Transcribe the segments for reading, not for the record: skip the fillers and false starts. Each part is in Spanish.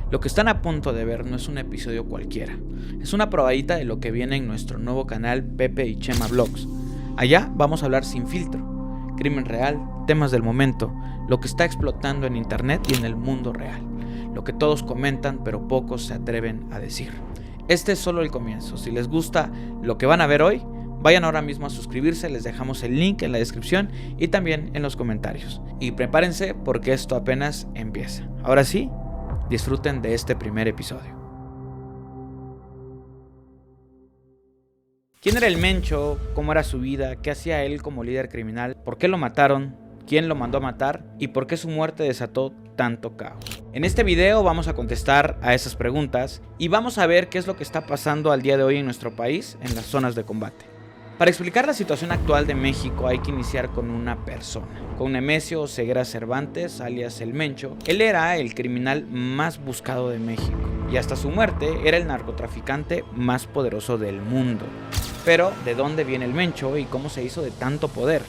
Lo que están a punto de ver no es un episodio cualquiera, es una probadita de lo que viene en nuestro nuevo canal Pepe y Chema Vlogs. Allá vamos a hablar sin filtro, crimen real, temas del momento, lo que está explotando en internet y en el mundo real, lo que todos comentan pero pocos se atreven a decir. Este es solo el comienzo. Si les gusta lo que van a ver hoy, vayan ahora mismo a suscribirse, les dejamos el link en la descripción y también en los comentarios. Y prepárense porque esto apenas empieza. Ahora sí, disfruten de este primer episodio. ¿Quién era el Mencho? ¿Cómo era su vida? ¿Qué hacía él como líder criminal? ¿Por qué lo mataron? ¿Quién lo mandó a matar? ¿Y por qué su muerte desató tanto caos? En este video vamos a contestar a esas preguntas y vamos a ver qué es lo que está pasando al día de hoy en nuestro país en las zonas de combate. Para explicar la situación actual de México hay que iniciar con una persona, con Nemesio Oseguera Cervantes, alias El Mencho. Él era el criminal más buscado de México y hasta su muerte era el narcotraficante más poderoso del mundo. Pero, ¿de dónde viene el Mencho y cómo se hizo de tanto poder?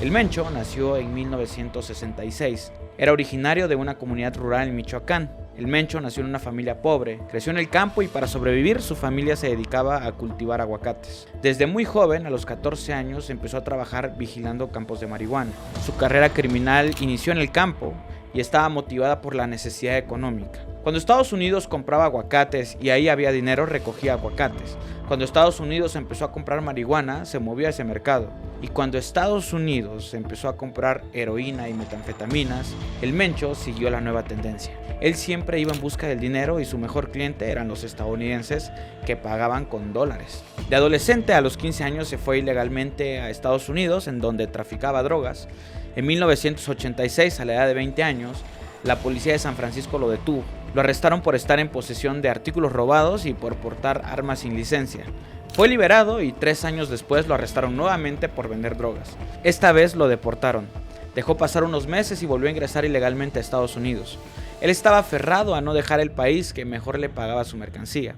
El Mencho nació en 1966. Era originario de una comunidad rural en Michoacán. El Mencho nació en una familia pobre, creció en el campo y para sobrevivir su familia se dedicaba a cultivar aguacates. Desde muy joven, a los 14 años, empezó a trabajar vigilando campos de marihuana. Su carrera criminal inició en el campo y estaba motivada por la necesidad económica. Cuando Estados Unidos compraba aguacates y ahí había dinero, recogía aguacates. Cuando Estados Unidos empezó a comprar marihuana, se movió a ese mercado. Y cuando Estados Unidos empezó a comprar heroína y metanfetaminas, el Mencho siguió la nueva tendencia. Él siempre iba en busca del dinero y su mejor cliente eran los estadounidenses que pagaban con dólares. De adolescente a los 15 años se fue ilegalmente a Estados Unidos, en donde traficaba drogas. En 1986, a la edad de 20 años, la policía de San Francisco lo detuvo. Lo arrestaron por estar en posesión de artículos robados y por portar armas sin licencia. Fue liberado y 3 años después lo arrestaron nuevamente por vender drogas. Esta vez lo deportaron. Dejó pasar unos meses y volvió a ingresar ilegalmente a Estados Unidos. Él estaba aferrado a no dejar el país que mejor le pagaba su mercancía.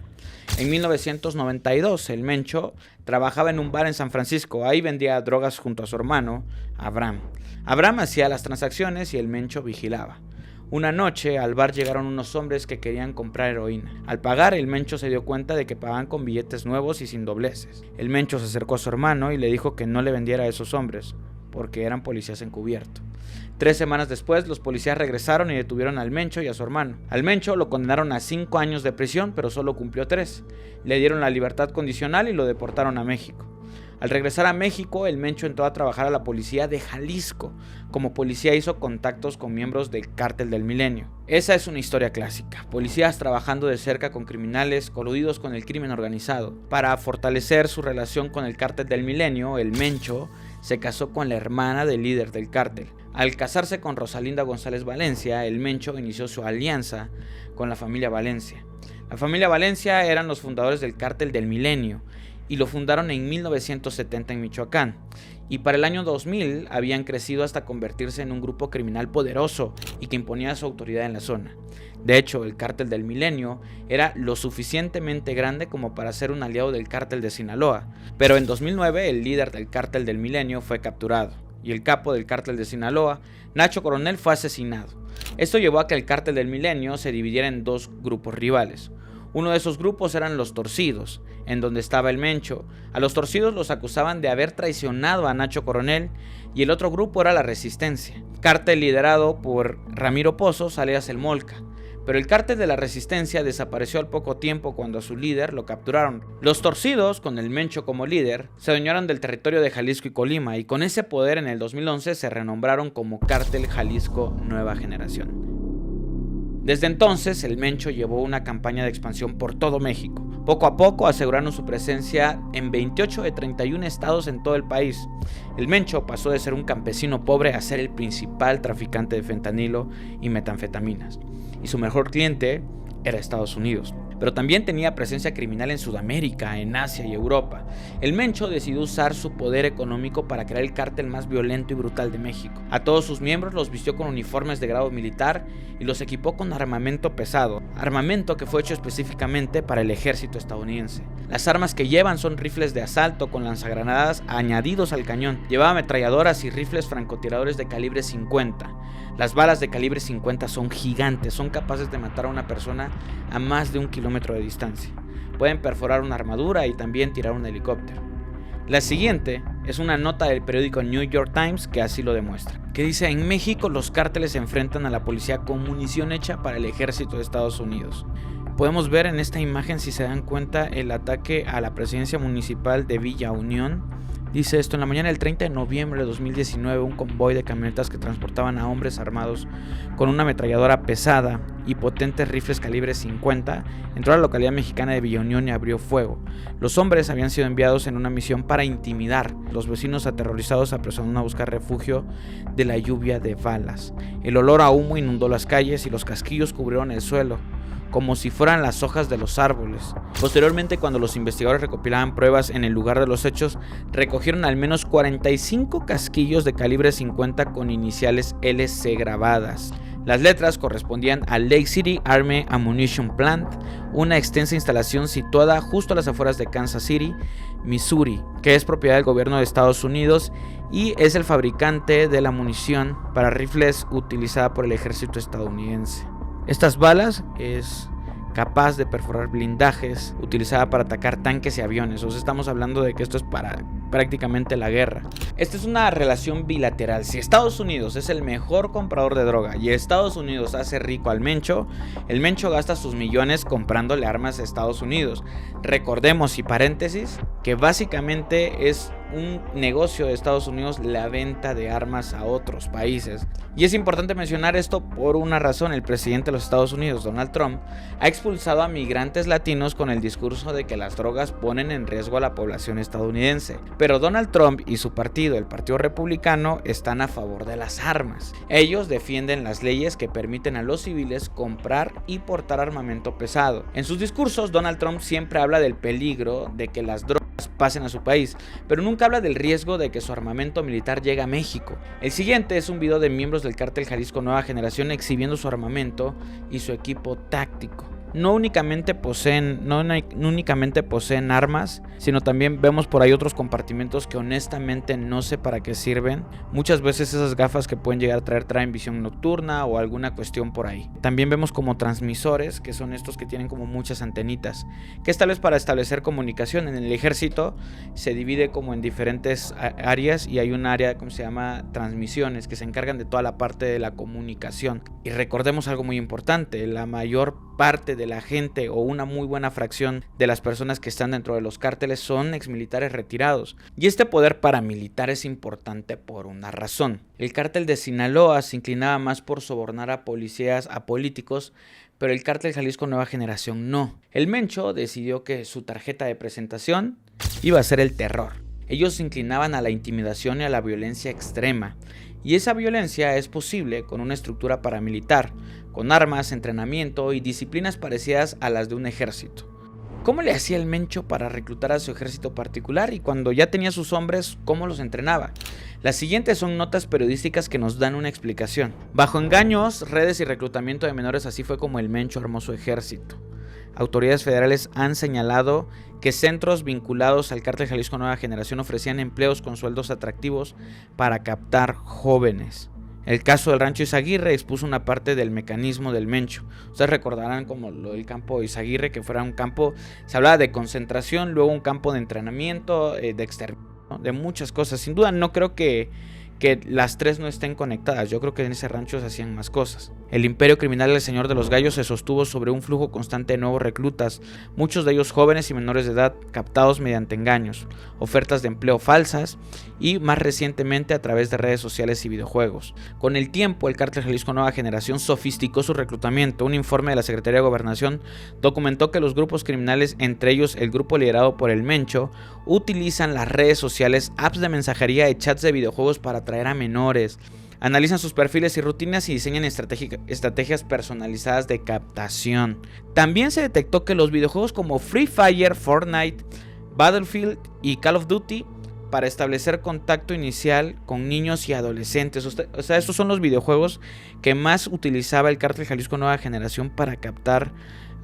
En 1992, el Mencho trabajaba en un bar en San Francisco. Ahí vendía drogas junto a su hermano, Abraham. Abraham hacía las transacciones y el Mencho vigilaba. Una noche al bar llegaron unos hombres que querían comprar heroína. Al pagar, el Mencho se dio cuenta de que pagaban con billetes nuevos y sin dobleces. El Mencho se acercó a su hermano y le dijo que no le vendiera a esos hombres, porque eran policías encubiertos. 3 semanas después, los policías regresaron y detuvieron al Mencho y a su hermano. Al Mencho lo condenaron a 5 años de prisión, pero solo cumplió 3. Le dieron la libertad condicional y lo deportaron a México. Al regresar a México, el Mencho entró a trabajar a la policía de Jalisco. Como policía hizo contactos con miembros del Cártel del Milenio. Esa es una historia clásica. Policías trabajando de cerca con criminales coludidos con el crimen organizado. Para fortalecer su relación con el Cártel del Milenio, el Mencho se casó con la hermana del líder del cártel. Al casarse con Rosalinda González Valencia, el Mencho inició su alianza con la familia Valencia. La familia Valencia eran los fundadores del Cártel del Milenio y lo fundaron en 1970 en Michoacán. Y para el año 2000 habían crecido hasta convertirse en un grupo criminal poderoso y que imponía su autoridad en la zona. De hecho, el Cártel del Milenio era lo suficientemente grande como para ser un aliado del Cártel de Sinaloa. Pero en 2009 el líder del Cártel del Milenio fue capturado y el capo del Cártel de Sinaloa, Nacho Coronel, fue asesinado. Esto llevó a que el Cártel del Milenio se dividiera en 2 grupos rivales. Uno de esos grupos eran los Torcidos, en donde estaba el Mencho. A los Torcidos los acusaban de haber traicionado a Nacho Coronel y el otro grupo era la Resistencia, cártel liderado por Ramiro Pozos, alias El Molca. Pero el cártel de la Resistencia desapareció al poco tiempo cuando a su líder lo capturaron. Los Torcidos, con el Mencho como líder, se adueñaron del territorio de Jalisco y Colima y con ese poder en el 2011 se renombraron como Cártel Jalisco Nueva Generación. Desde entonces, el Mencho llevó una campaña de expansión por todo México. Poco a poco aseguraron su presencia en 28 de 31 estados en todo el país. El Mencho pasó de ser un campesino pobre a ser el principal traficante de fentanilo y metanfetaminas. Y su mejor cliente era Estados Unidos. Pero también tenía presencia criminal en Sudamérica, en Asia y Europa. El Mencho decidió usar su poder económico para crear el cártel más violento y brutal de México. A todos sus miembros los vistió con uniformes de grado militar y los equipó con armamento pesado, armamento que fue hecho específicamente para el ejército estadounidense. Las armas que llevan son rifles de asalto con lanzagranadas añadidos al cañón. Llevaba ametralladoras y rifles francotiradores de calibre 50. Las balas de calibre 50 son gigantes, son capaces de matar a una persona a más de 1 kilómetro de distancia. Pueden perforar una armadura y también tirar un helicóptero. La siguiente es una nota del periódico New York Times que así lo demuestra, que dice: en México los cárteles se enfrentan a la policía con munición hecha para el ejército de Estados Unidos. Podemos ver en esta imagen, si se dan cuenta, el ataque a la presidencia municipal de Villa Unión. Dice esto: en la mañana del 30 de noviembre de 2019, un convoy de camionetas que transportaban a hombres armados con una ametralladora pesada y potentes rifles calibre 50 entró a la localidad mexicana de Villa Unión y abrió fuego. Los hombres habían sido enviados en una misión para intimidar. Los vecinos aterrorizados apresuraron a buscar refugio de la lluvia de balas. El olor a humo inundó las calles y los casquillos cubrieron el suelo, como si fueran las hojas de los árboles. Posteriormente, cuando los investigadores recopilaban pruebas en el lugar de los hechos, recogieron al menos 45 casquillos de calibre 50 con iniciales LC grabadas. Las letras correspondían a Lake City Army Ammunition Plant, una extensa instalación situada justo a las afueras de Kansas City, Missouri, que es propiedad del gobierno de Estados Unidos y es el fabricante de la munición para rifles utilizada por el ejército estadounidense. Estas balas es capaz de perforar blindajes, utilizada para atacar tanques y aviones. O sea, estamos hablando de que esto es para prácticamente la guerra. Esta es una relación bilateral. Si Estados Unidos es el mejor comprador de droga y Estados Unidos hace rico al Mencho, el Mencho gasta sus millones comprándole armas a Estados Unidos. Recordemos, y paréntesis, que básicamente es un negocio de Estados Unidos la venta de armas a otros países. Y es importante mencionar esto por una razón: el presidente de los Estados Unidos, Donald Trump, ha expulsado a migrantes latinos con el discurso de que las drogas ponen en riesgo a la población estadounidense. Pero Donald Trump y su partido, el Partido Republicano, están a favor de las armas. Ellos defienden las leyes que permiten a los civiles comprar y portar armamento pesado. En sus discursos, Donald Trump siempre habla del peligro de que las drogas pasen a su país, pero nunca habla del riesgo de que su armamento militar llegue a México. El siguiente es un video de miembros del cártel Jalisco Nueva Generación exhibiendo su armamento y su equipo táctico. No únicamente poseen armas, sino también vemos por ahí otros compartimentos que honestamente no sé para qué sirven. Muchas veces esas gafas que pueden llegar a traen visión nocturna o alguna cuestión por ahí. También vemos como transmisores, que son estos que tienen como muchas antenitas, que es tal vez para establecer comunicación. En el ejército se divide como en diferentes áreas y hay un área, como se llama, transmisiones, que se encargan de toda la parte de la comunicación. Y recordemos algo muy importante: la mayor parte de la gente, o una muy buena fracción de las personas que están dentro de los cárteles, son exmilitares retirados. Y este poder paramilitar es importante por una razón. El cártel de Sinaloa se inclinaba más por sobornar a policías, a políticos, pero el cártel Jalisco Nueva Generación no. El Mencho decidió que su tarjeta de presentación iba a ser el terror. Ellos se inclinaban a la intimidación y a la violencia extrema. Y esa violencia es posible con una estructura paramilitar, con armas, entrenamiento y disciplinas parecidas a las de un ejército. ¿Cómo le hacía el Mencho para reclutar a su ejército particular? Y cuando ya tenía sus hombres, ¿cómo los entrenaba? Las siguientes son notas periodísticas que nos dan una explicación. Bajo engaños, redes y reclutamiento de menores, así fue como el Mencho armó su ejército. Autoridades federales han señalado que centros vinculados al cártel Jalisco Nueva Generación ofrecían empleos con sueldos atractivos para captar jóvenes. El caso del rancho Izaguirre expuso una parte del mecanismo del Mencho. Ustedes recordarán como lo del campo Izaguirre, que fuera un campo, se hablaba de concentración, luego un campo de entrenamiento, de exterminio, de muchas cosas. Sin duda no creo que las tres no estén conectadas. Yo creo que en ese rancho se hacían más cosas. El imperio criminal del Señor de los Gallos se sostuvo sobre un flujo constante de nuevos reclutas, muchos de ellos jóvenes y menores de edad, captados mediante engaños, ofertas de empleo falsas y más recientemente a través de redes sociales y videojuegos. Con el tiempo, el cártel Jalisco Nueva Generación sofisticó su reclutamiento. Un informe de la Secretaría de Gobernación documentó que los grupos criminales, entre ellos el grupo liderado por el Mencho, utilizan las redes sociales, apps de mensajería y chats de videojuegos para atraer a menores. Analizan sus perfiles y rutinas y diseñan estrategias personalizadas de captación. También se detectó que los videojuegos como Free Fire, Fortnite, Battlefield y Call of Duty, para establecer contacto inicial con niños y adolescentes. O sea, estos son los videojuegos que más utilizaba el cártel Jalisco Nueva Generación para captar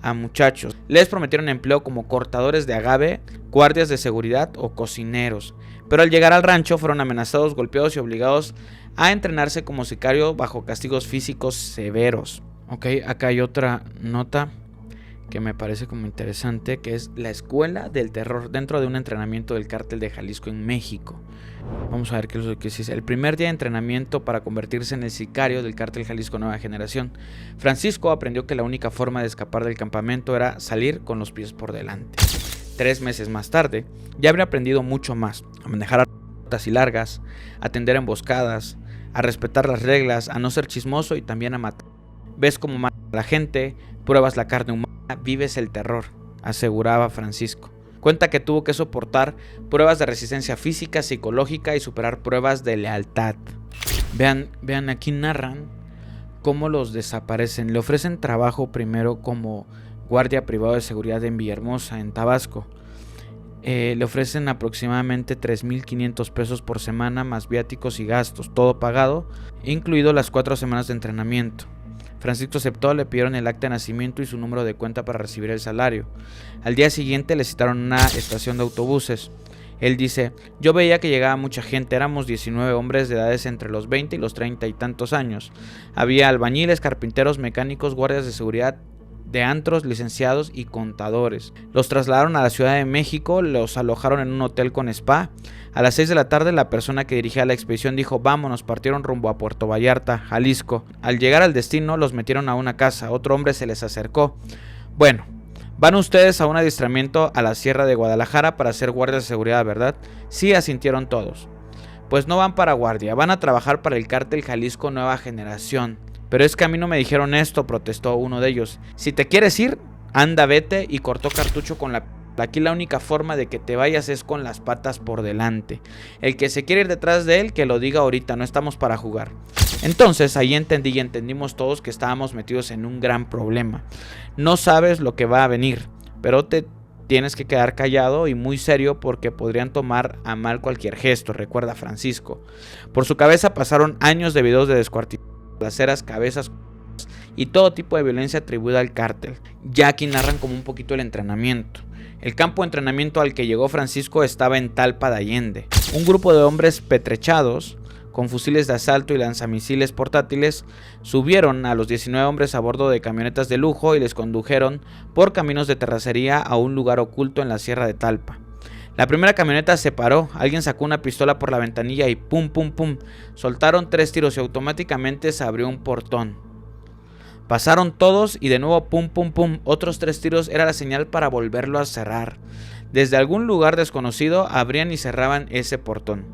a muchachos. Les prometieron empleo como cortadores de agave, guardias de seguridad o cocineros. Pero al llegar al rancho fueron amenazados, golpeados y obligados a entrenarse como sicario bajo castigos físicos severos. Ok, acá hay otra nota que me parece como interesante, que es la escuela del terror dentro de un entrenamiento del cártel de Jalisco en México. Vamos a ver qué es lo que dice. El primer día de entrenamiento para convertirse en el sicario del cártel Jalisco Nueva Generación, Francisco aprendió que la única forma de escapar del campamento era salir con los pies por delante. 3 meses más tarde, ya habría aprendido mucho más: a manejar armas y largas, a tender emboscadas, a respetar las reglas, a no ser chismoso y también a matar. Ves cómo mata a la gente, pruebas la carne humana, vives el terror, aseguraba Francisco. Cuenta que tuvo que soportar pruebas de resistencia física, psicológica y superar pruebas de lealtad. Vean, aquí narran cómo los desaparecen. Le ofrecen trabajo primero como guardia privado de seguridad en Villahermosa, en Tabasco. Le ofrecen aproximadamente 3,500 pesos por semana, más viáticos y gastos, todo pagado, incluido las 4 semanas de entrenamiento. Francisco aceptó, le pidieron el acta de nacimiento y su número de cuenta para recibir el salario. Al día siguiente le citaron a una estación de autobuses. Él dice: yo veía que llegaba mucha gente, éramos 19 hombres de edades entre los 20 y los 30 y tantos años. Había albañiles, carpinteros, mecánicos, guardias de seguridad de antros, licenciados y contadores. Los trasladaron a la Ciudad de México, los alojaron en un hotel con spa. A las 6 de la tarde la persona que dirigía la expedición dijo: vámonos. Partieron rumbo a Puerto Vallarta, Jalisco. Al llegar al destino los metieron a una casa. Otro hombre se les acercó: bueno, van ustedes a un adiestramiento a la Sierra de Guadalajara para ser guardias de seguridad, ¿verdad? Sí, asintieron todos. Pues no van para guardia, van a trabajar para el cártel Jalisco Nueva Generación. Pero es que a mí no me dijeron esto, protestó uno de ellos. Si te quieres ir, anda, vete, y cortó cartucho con la... Aquí la única forma de que te vayas es con las patas por delante. El que se quiere ir detrás de él, que lo diga ahorita, no estamos para jugar. Entonces ahí entendimos todos que estábamos metidos en un gran problema. No sabes lo que va a venir, pero te tienes que quedar callado y muy serio porque podrían tomar a mal cualquier gesto, recuerda Francisco. Por su cabeza pasaron años de videos de descuartización, balaceras, cabezas y todo tipo de violencia atribuida al cártel. Ya aquí narran como un poquito el entrenamiento. El campo de entrenamiento al que llegó Francisco estaba en Talpa de Allende. Un grupo de hombres petrechados con fusiles de asalto y lanzamisiles portátiles subieron a los 19 hombres a bordo de camionetas de lujo y les condujeron por caminos de terracería a un lugar oculto en la sierra de Talpa. La primera camioneta se paró, alguien sacó una pistola por la ventanilla y pum pum pum, soltaron 3 tiros y automáticamente se abrió un portón. Pasaron todos y de nuevo pum pum pum, otros 3 tiros era la señal para volverlo a cerrar. Desde algún lugar desconocido abrían y cerraban ese portón.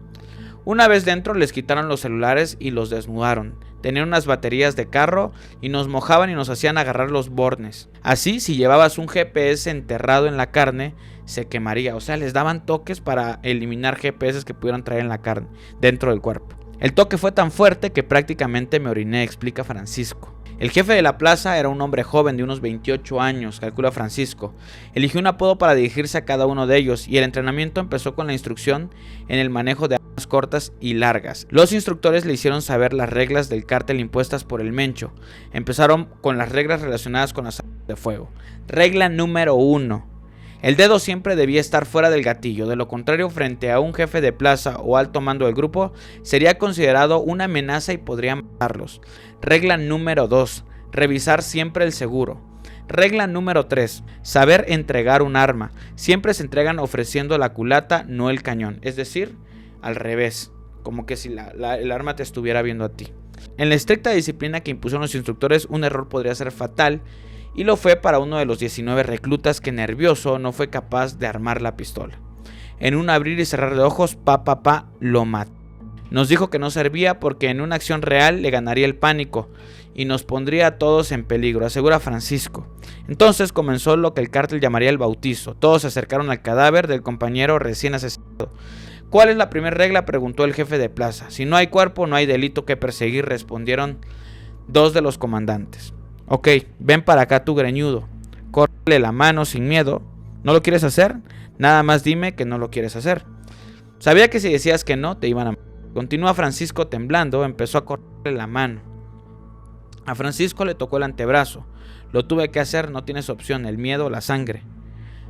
Una vez dentro les quitaron los celulares y los desnudaron. Tenían unas baterías de carro y nos mojaban y nos hacían agarrar los bornes. Así, si llevabas un GPS enterrado en la carne, se quemaría. O sea, les daban toques para eliminar GPS que pudieran traer en la carne, dentro del cuerpo. El toque fue tan fuerte que prácticamente me oriné, explica Francisco. El jefe de la plaza era un hombre joven de unos 28 años, calcula Francisco. Eligió un apodo para dirigirse a cada uno de ellos y el entrenamiento empezó con la instrucción en el manejo de armas cortas y largas. Los instructores le hicieron saber las reglas del cártel impuestas por el Mencho. Empezaron con las reglas relacionadas con las armas de fuego. Regla número 1. El dedo siempre debía estar fuera del gatillo, de lo contrario, frente a un jefe de plaza o alto mando del grupo, sería considerado una amenaza y podrían matarlos. Regla número 2. Revisar siempre el seguro. Regla número 3. Saber entregar un arma. Siempre se entregan ofreciendo la culata, no el cañón. Es decir, al revés, como que si el arma te estuviera viendo a ti. En la estricta disciplina que impusieron los instructores, un error podría ser fatal. Y lo fue para uno de los 19 reclutas que, nervioso, no fue capaz de armar la pistola. En un abrir y cerrar de ojos, lo mató. Nos dijo que no servía porque en una acción real le ganaría el pánico y nos pondría a todos en peligro, asegura Francisco. Entonces comenzó lo que el cártel llamaría el bautizo. Todos se acercaron al cadáver del compañero recién asesinado. ¿Cuál es la primera regla?, preguntó el jefe de plaza. Si no hay cuerpo, no hay delito que perseguir, respondieron 2 de los comandantes. Ok, ven para acá tu greñudo, córrele la mano sin miedo. ¿No lo quieres hacer? Nada más dime que no lo quieres hacer. Sabía que si decías que no, te iban a matar. Continúa Francisco temblando, empezó a correrle la mano. A Francisco le tocó el antebrazo. Lo tuve que hacer, no tienes opción, el miedo, la sangre.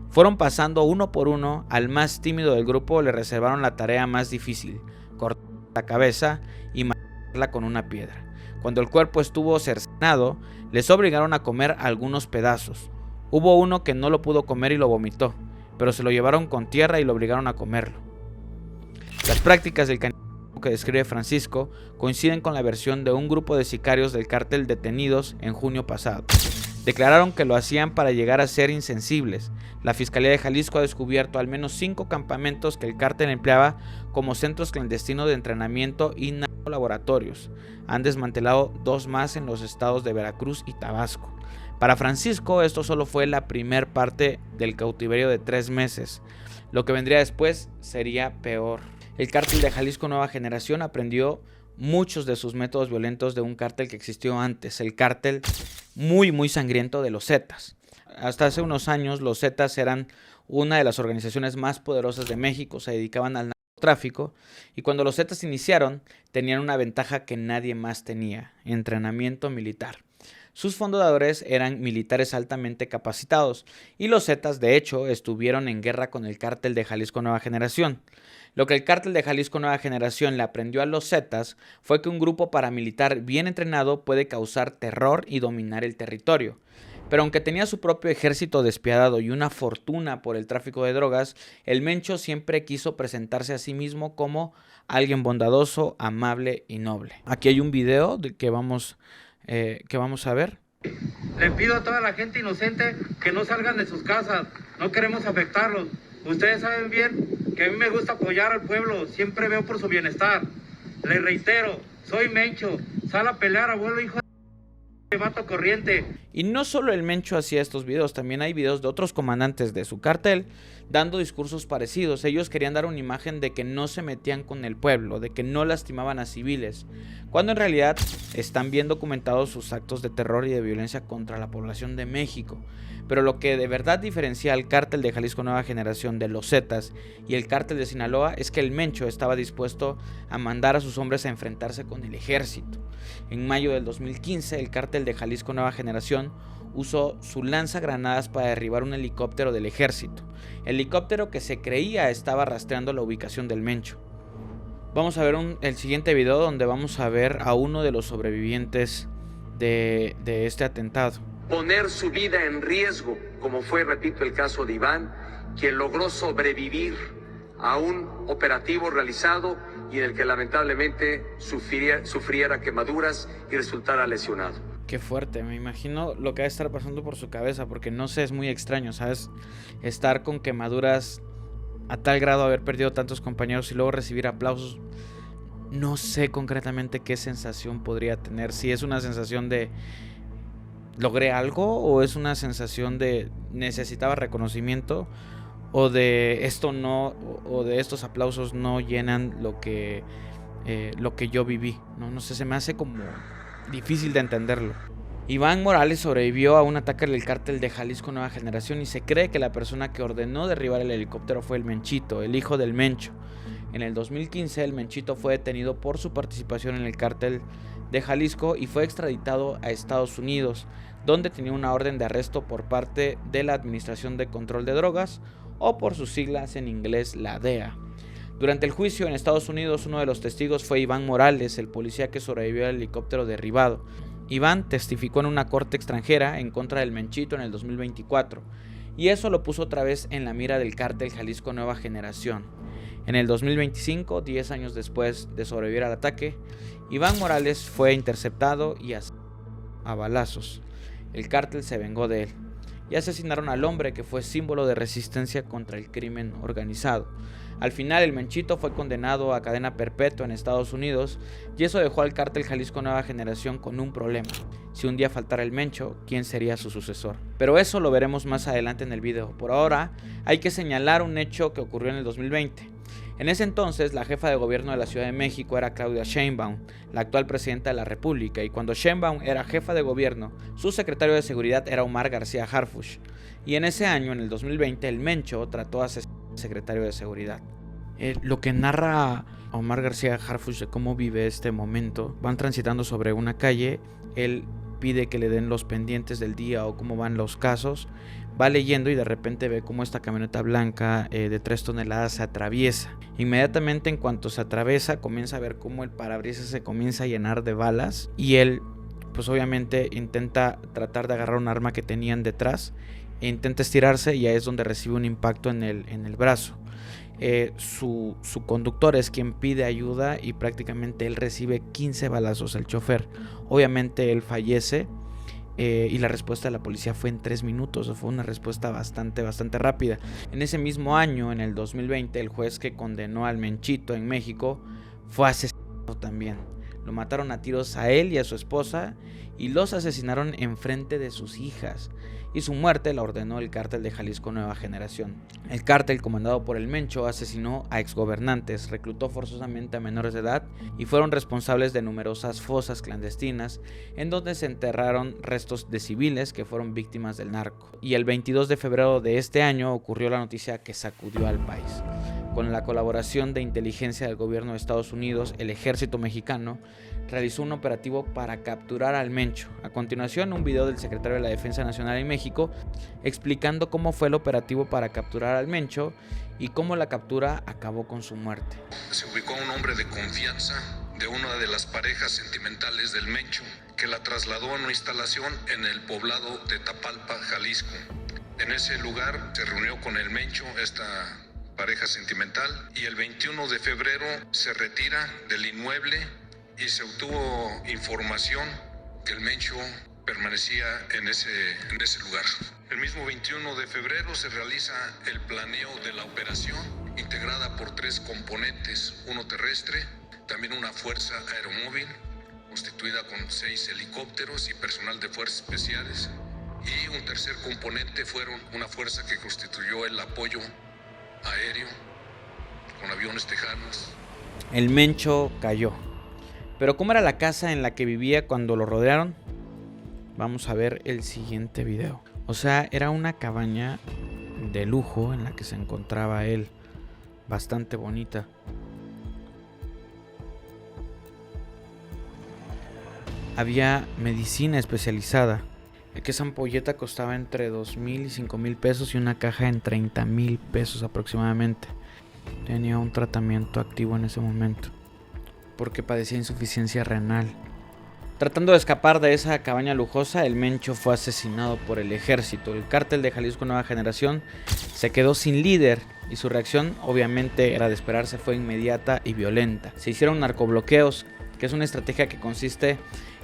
Fueron pasando uno por uno. Al más tímido del grupo le reservaron la tarea más difícil: cortar la cabeza y matarla con una piedra. Cuando el cuerpo estuvo cercenado, les obligaron a comer algunos pedazos. Hubo uno que no lo pudo comer y lo vomitó, pero se lo llevaron con tierra y lo obligaron a comerlo. Las prácticas del canibalismo que describe Francisco coinciden con la versión de un grupo de sicarios del cártel detenidos en junio pasado. Declararon que lo hacían para llegar a ser insensibles. La Fiscalía de Jalisco ha descubierto al menos 5 campamentos que el cártel empleaba como centros clandestinos de entrenamiento y laboratorios. Han desmantelado 2 más en los estados de Veracruz y Tabasco. Para Francisco, esto solo fue la primer parte del cautiverio de 3 meses. Lo que vendría después sería peor. El cártel de Jalisco Nueva Generación aprendió muchos de sus métodos violentos de un cártel que existió antes, el cártel muy sangriento de los Zetas. Hasta hace unos años los Zetas eran una de las organizaciones más poderosas de México, se dedicaban al narcotráfico, y cuando los Zetas iniciaron tenían una ventaja que nadie más tenía: entrenamiento militar. Sus fundadores eran militares altamente capacitados y los Zetas de hecho estuvieron en guerra con el cártel de Jalisco Nueva Generación. Lo que el cártel de Jalisco Nueva Generación le aprendió a los Zetas fue que un grupo paramilitar bien entrenado puede causar terror y dominar el territorio. Pero aunque tenía su propio ejército despiadado y una fortuna por el tráfico de drogas, el Mencho siempre quiso presentarse a sí mismo como alguien bondadoso, amable y noble. Aquí hay un video que vamos a ver. Le pido a toda la gente inocente que no salgan de sus casas, no queremos afectarlos. Ustedes saben bien que a mí me gusta apoyar al pueblo, siempre veo por su bienestar. Les reitero, soy Mencho, sal a pelear, abuelo, hijo de vato corriente. Y no solo el Mencho hacía estos videos, también hay videos de otros comandantes de su cartel dando discursos parecidos. Ellos querían dar una imagen de que no se metían con el pueblo, de que no lastimaban a civiles, cuando en realidad están bien documentados sus actos de terror y de violencia contra la población de México. Pero lo que de verdad diferencia al cártel de Jalisco Nueva Generación de los Zetas y el cártel de Sinaloa es que el Mencho estaba dispuesto a mandar a sus hombres a enfrentarse con el ejército. En mayo del 2015, el cártel de Jalisco Nueva Generación usó su lanzagranadas para derribar un helicóptero del ejército. Helicóptero que se creía estaba rastreando la ubicación del Mencho. Vamos a ver el siguiente video donde vamos a ver a uno de los sobrevivientes de este atentado. Poner su vida en riesgo, como fue, repito, el caso de Iván, quien logró sobrevivir a un operativo realizado y en el que lamentablemente sufriera quemaduras y resultara lesionado. Qué fuerte, me imagino lo que va a estar pasando por su cabeza, porque no sé, es muy extraño, ¿sabes? Estar con quemaduras a tal grado, haber perdido tantos compañeros y luego recibir aplausos. No sé concretamente qué sensación podría tener, si es una sensación de ¿logré algo? ¿O es una sensación de necesitaba reconocimiento? ¿O de esto no, o de estos aplausos no llenan lo que yo viví? No sé, se me hace como difícil de entenderlo. Iván Morales sobrevivió a un ataque del cártel de Jalisco Nueva Generación y se cree que la persona que ordenó derribar el helicóptero fue el Menchito, el hijo del Mencho. En el 2015 el Menchito fue detenido por su participación en el cártel de Jalisco y fue extraditado a Estados Unidos, donde tenía una orden de arresto por parte de la Administración de Control de Drogas, o por sus siglas en inglés, la DEA. Durante el juicio en Estados Unidos, uno de los testigos fue Iván Morales, el policía que sobrevivió al helicóptero derribado. Iván testificó en una corte extranjera en contra del Menchito en el 2024, y eso lo puso otra vez en la mira del cártel Jalisco Nueva Generación. En el 2025, 10 años después de sobrevivir al ataque, Iván Morales fue interceptado y asesinado a balazos. El cártel se vengó de él y asesinaron al hombre que fue símbolo de resistencia contra el crimen organizado. Al final el Menchito fue condenado a cadena perpetua en Estados Unidos y eso dejó al cártel Jalisco Nueva Generación con un problema. Si un día faltara el Mencho, ¿quién sería su sucesor? Pero eso lo veremos más adelante en el video. Por ahora hay que señalar un hecho que ocurrió en el 2020. En ese entonces, la jefa de gobierno de la Ciudad de México era Claudia Sheinbaum, la actual presidenta de la República, y cuando Sheinbaum era jefa de gobierno, su secretario de seguridad era Omar García Harfuch. Y en ese año, en el 2020, el Mencho trató de asesinar al secretario de seguridad. Lo que narra Omar García Harfuch de cómo vive este momento: van transitando sobre una calle, él pide que le den los pendientes del día o cómo van los casos, va leyendo y de repente ve cómo esta camioneta blanca de 3 toneladas se atraviesa. Inmediatamente en cuanto se atraviesa comienza a ver cómo el parabrisas se comienza a llenar de balas y él pues obviamente intenta tratar de agarrar un arma que tenían detrás e intenta estirarse y ahí es donde recibe un impacto en el brazo. Su conductor es quien pide ayuda y prácticamente él recibe 15 balazos, el chofer. Obviamente él fallece y la respuesta de la policía fue en 3 minutos, fue una respuesta bastante rápida. En ese mismo año, en el 2020, el juez que condenó al Menchito en México fue asesinado también. Lo mataron a tiros a él y a su esposa y los asesinaron enfrente de sus hijas. Y su muerte la ordenó el Cártel de Jalisco Nueva Generación. El cártel, comandado por el Mencho, asesinó a exgobernantes, reclutó forzosamente a menores de edad y fueron responsables de numerosas fosas clandestinas en donde se enterraron restos de civiles que fueron víctimas del narco. Y el 22 de febrero de este año ocurrió la noticia que sacudió al país. Con la colaboración de inteligencia del gobierno de Estados Unidos, el ejército mexicano realizó un operativo para capturar al Mencho. A continuación, un video del secretario de la Defensa Nacional en México explicando cómo fue el operativo para capturar al Mencho y cómo la captura acabó con su muerte. Se ubicó a un hombre de confianza de una de las parejas sentimentales del Mencho, que la trasladó a una instalación en el poblado de Tapalpa, Jalisco. En ese lugar se reunió con el Mencho, esta pareja sentimental, y el 21 de febrero se retira del inmueble y se obtuvo información que el Mencho permanecía en ese lugar. El mismo 21 de febrero se realiza el planeo de la operación, integrada por 3 componentes, uno terrestre, también una fuerza aeromóvil, constituida con 6 helicópteros y personal de fuerzas especiales, y un tercer componente fueron una fuerza que constituyó el apoyo aéreo, con aviones tejanos. El Mencho cayó. Pero ¿cómo era la casa en la que vivía cuando lo rodearon? Vamos a ver el siguiente video. O sea, era una cabaña de lujo en la que se encontraba él. Bastante bonita. Había medicina especializada. Que esa ampolleta costaba entre 2,000 y 5,000 pesos y una caja en 30,000 pesos aproximadamente. Tenía un tratamiento activo en ese momento porque padecía insuficiencia renal. Tratando de escapar de esa cabaña lujosa, el Mencho fue asesinado por el ejército. El Cártel de Jalisco Nueva Generación se quedó sin líder y su reacción, obviamente era de esperarse, fue inmediata y violenta. Se hicieron narcobloqueos, que es una estrategia que consiste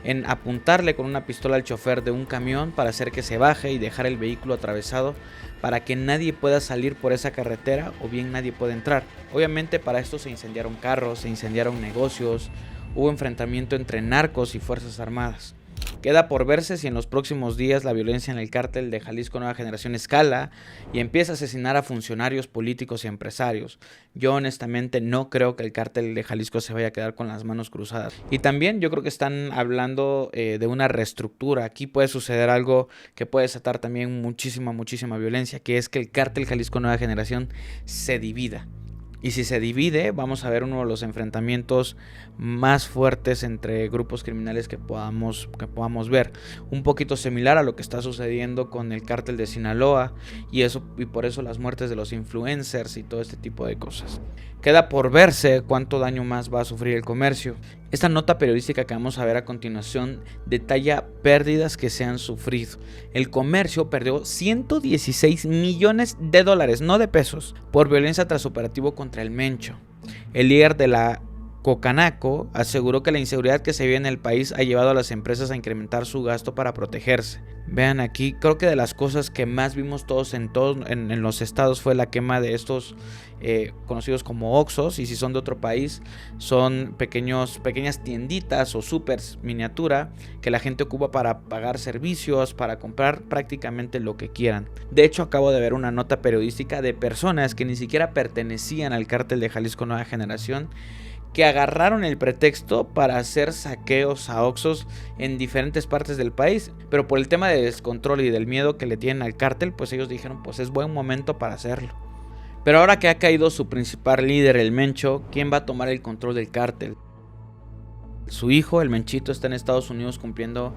en apuntarle con una pistola al chofer de un camión para hacer que se baje y dejar el vehículo atravesado para que nadie pueda salir por esa carretera o bien nadie pueda entrar. Obviamente para esto se incendiaron carros, se incendiaron negocios, hubo enfrentamiento entre narcos y fuerzas armadas. Queda por verse si en los próximos días la violencia en el Cártel de Jalisco Nueva Generación escala y empieza a asesinar a funcionarios políticos y empresarios. Yo honestamente no creo que el Cártel de Jalisco se vaya a quedar con las manos cruzadas. Y también yo creo que están hablando de una reestructura. Aquí puede suceder algo que puede desatar también muchísima violencia, que es que el Cártel Jalisco Nueva Generación se divida. Y si se divide, vamos a ver uno de los enfrentamientos más fuertes entre grupos criminales que podamos ver. Un poquito similar a lo que está sucediendo con el Cártel de Sinaloa y por eso las muertes de los influencers y todo este tipo de cosas. Queda por verse cuánto daño más va a sufrir el comercio. Esta nota periodística que vamos a ver a continuación detalla pérdidas que se han sufrido. El comercio perdió 116 millones de dólares, no de pesos, por violencia tras operativo contra el Mencho. El líder de la Cocanaco aseguró que la inseguridad que se vive en el país ha llevado a las empresas a incrementar su gasto para protegerse. Vean aquí, creo que de las cosas que más vimos todos en los estados fue la quema de estos conocidos como Oxxos, y si son de otro país son pequeñas tienditas o supers miniatura que la gente ocupa para pagar servicios, para comprar prácticamente lo que quieran. De hecho, acabo de ver una nota periodística de personas que ni siquiera pertenecían al Cártel de Jalisco Nueva Generación, que agarraron el pretexto para hacer saqueos a Oxxos en diferentes partes del país, pero por el tema de descontrol y del miedo que le tienen al cártel, pues ellos dijeron, pues es buen momento para hacerlo. Pero ahora que ha caído su principal líder, el Mencho, ¿quién va a tomar el control del cártel? Su hijo, el Menchito, está en Estados Unidos cumpliendo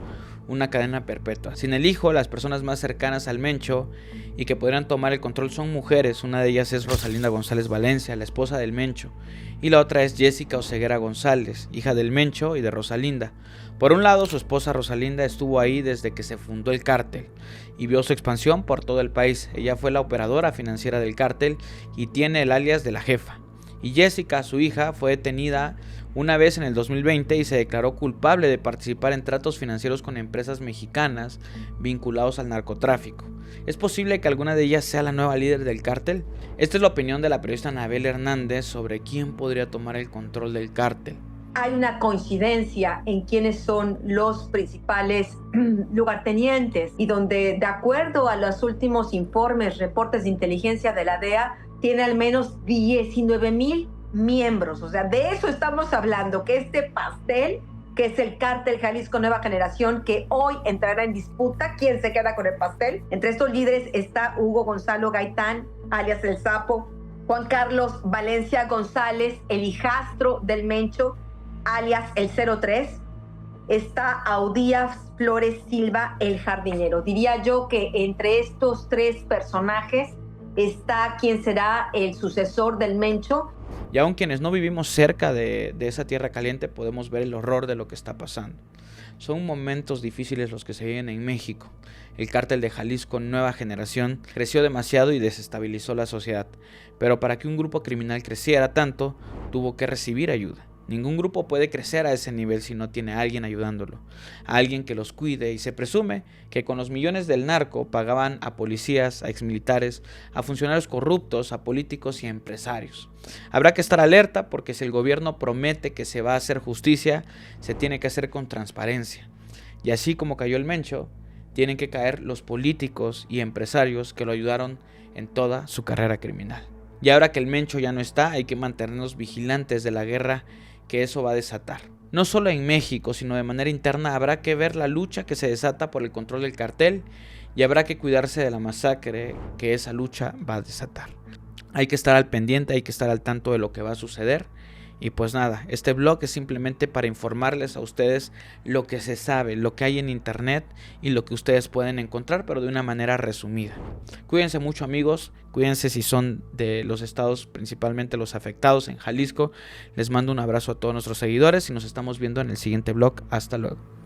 una cadena perpetua. Sin el hijo, las personas más cercanas al Mencho y que podrían tomar el control son mujeres. Una de ellas es Rosalinda González Valencia, la esposa del Mencho, y la otra es Jessica Oseguera González, hija del Mencho y de Rosalinda. Por un lado, su esposa Rosalinda estuvo ahí desde que se fundó el cártel y vio su expansión por todo el país. Ella fue la operadora financiera del cártel y tiene el alias de la jefa. Y Jessica, su hija, fue detenida una vez en el 2020 y se declaró culpable de participar en tratos financieros con empresas mexicanas vinculados al narcotráfico. ¿Es posible que alguna de ellas sea la nueva líder del cártel? Esta es la opinión de la periodista Anabel Hernández sobre quién podría tomar el control del cártel. Hay una coincidencia en quiénes son los principales lugartenientes y donde, de acuerdo a los últimos informes, reportes de inteligencia de la DEA, tiene al menos 19,000 miembros. O sea, de eso estamos hablando, que este pastel, que es el cártel Jalisco Nueva Generación, que hoy entrará en disputa, ¿quién se queda con el pastel? Entre estos líderes está Hugo Gonzalo Gaitán, alias El Sapo, Juan Carlos Valencia González, el hijastro del Mencho, alias el 03, está Audías Flores Silva, el jardinero. Diría yo que entre estos tres personajes está quien será el sucesor del Mencho. Y aun quienes no vivimos cerca de esa tierra caliente podemos ver el horror de lo que está pasando. Son momentos difíciles los que se viven en México. El cártel de Jalisco Nueva Generación creció demasiado y desestabilizó la sociedad. Pero para que un grupo criminal creciera tanto, tuvo que recibir ayuda. Ningún grupo puede crecer a ese nivel si no tiene a alguien ayudándolo, a alguien que los cuide, y se presume que con los millones del narco pagaban a policías, a exmilitares, a funcionarios corruptos, a políticos y a empresarios. Habrá que estar alerta porque si el gobierno promete que se va a hacer justicia, se tiene que hacer con transparencia. Y así como cayó el Mencho, tienen que caer los políticos y empresarios que lo ayudaron en toda su carrera criminal. Y ahora que el Mencho ya no está, hay que mantenernos vigilantes de la guerra que eso va a desatar. No solo en México, sino de manera interna habrá que ver la lucha que se desata por el control del cartel y habrá que cuidarse de la masacre que esa lucha va a desatar. Hay que estar al pendiente, hay que estar al tanto de lo que va a suceder. Y pues nada, este blog es simplemente para informarles a ustedes lo que se sabe, lo que hay en internet y lo que ustedes pueden encontrar, pero de una manera resumida. Cuídense mucho, amigos, cuídense si son de los estados, principalmente los afectados en Jalisco. Les mando un abrazo a todos nuestros seguidores y nos estamos viendo en el siguiente blog. Hasta luego.